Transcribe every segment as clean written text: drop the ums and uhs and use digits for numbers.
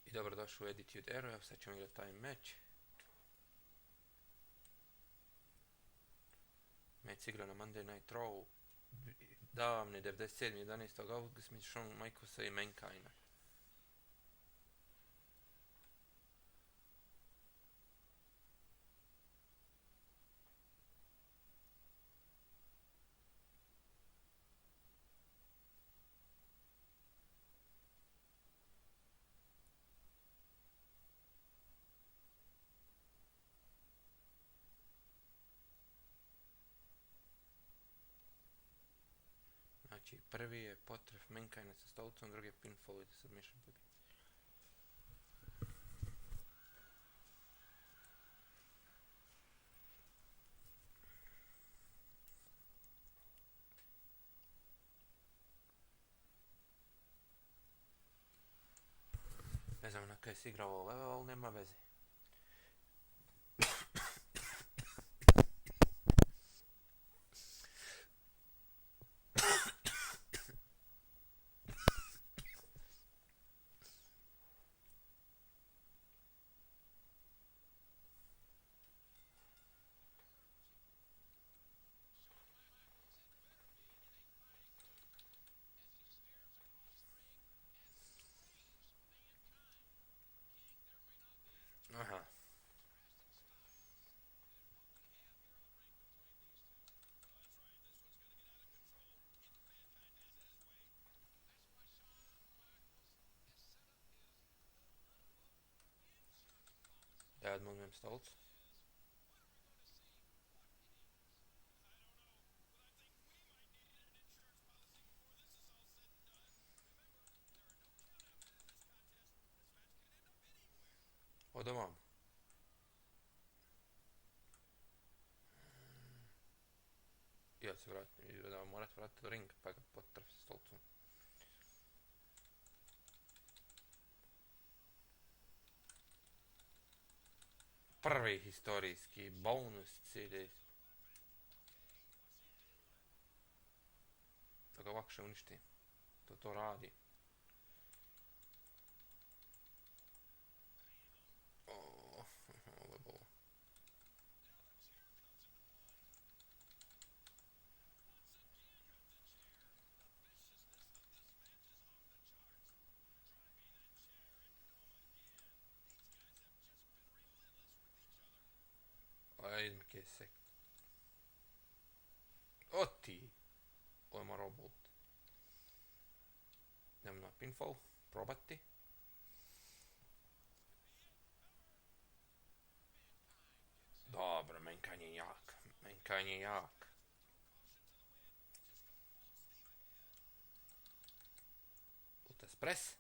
I dobrodošli u Attitude Era, evo sad ćemo igrati taj meč. Meč se igra na Monday Night Raw, davne 97. 11. augusta između Shawn Michaelsa i Mankina. Znači, prvi je potref Mankina sa stolicom, drugi je pinfall with submission put. Ne znam na kaj si igrao ovo level, ali nema veze. Aha. Da ja odmognem stolicu. Od ovam. Ja se vratim, da morat vratiti u ring pa ga potref sa stolicom. Prvi historijski bonus CD. Da ga lakše uništi. To radi. Ovo je bolo. Ajde, kesek. O ti! Ovo je morao bolt. Idemo na pinfall. Probati. Dobro, Mankind je jak. Mankind je jak. Lutes press.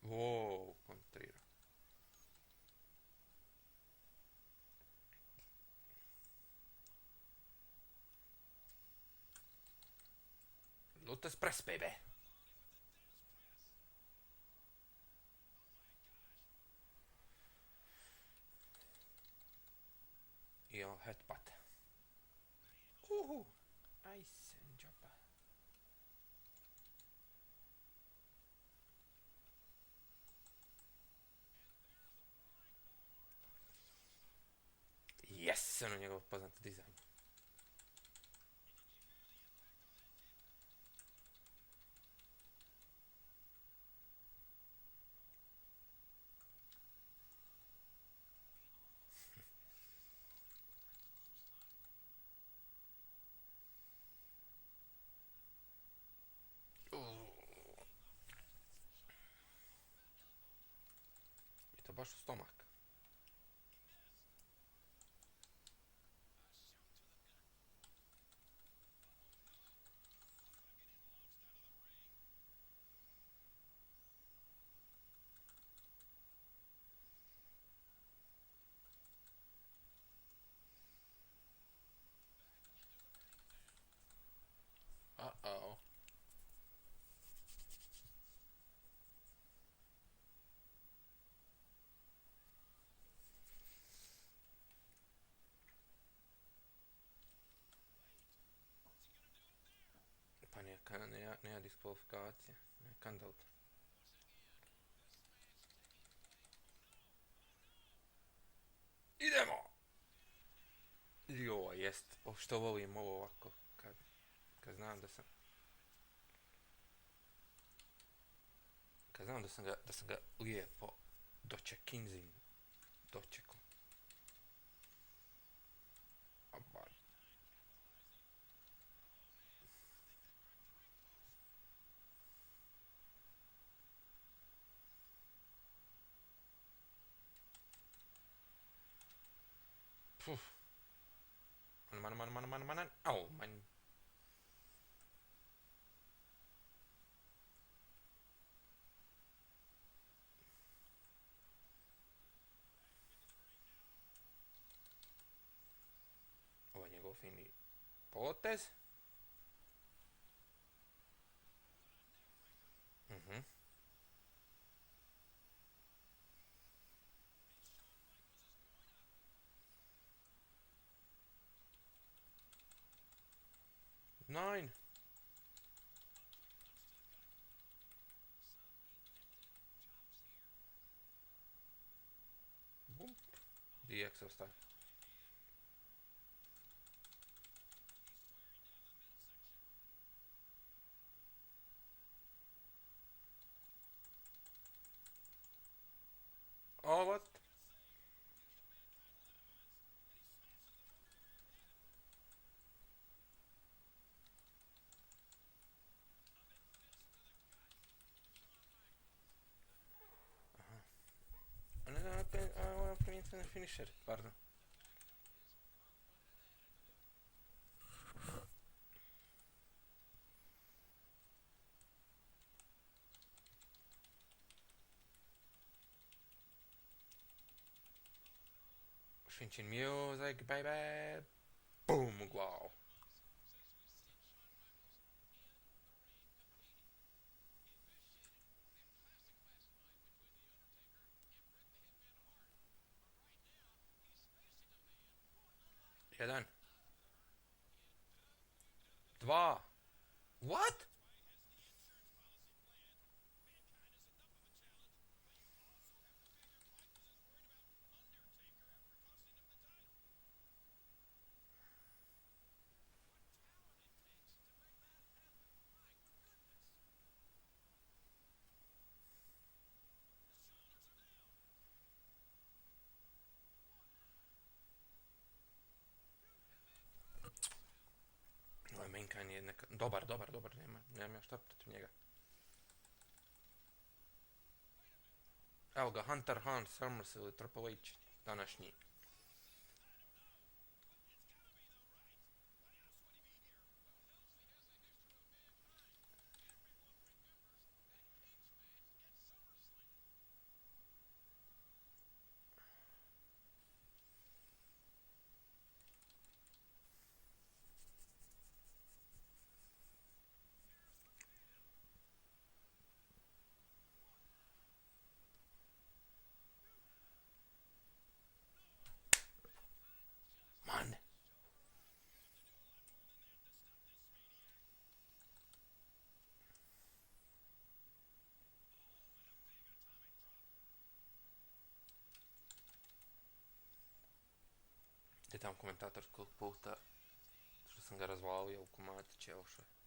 Wow, kontrira. Lutes press, baby. I on headbutt. Nice job. Yes, ono njegov poznat dizajn. I to baš u stomak. Uh-oh. nema diskvalifikacije. Ne, kandalt. Idemo! Jo, jest. Što volim ovo ovako. Kad znam da sam... Kad znam da sam ga lijepo dočekinzim. Dočekom. A bar. Puf. Man. Au, man. Ovo je njegov fini potez. Mhm. Nine. Bum. DX ostaje. Oh, what? Ovo je finisher, pardon. Finching music, baby. Boom, wow. Jedan. Dva. What? Ovo je Mankind je neka... Dobar, nemam ja šta protiv njega. Evo ga, Hunter Hans Summers ili Triple H, današnji. Man. Gdje tamo komentator koliko puta što sam ga razvalio u komadiće, evo što je.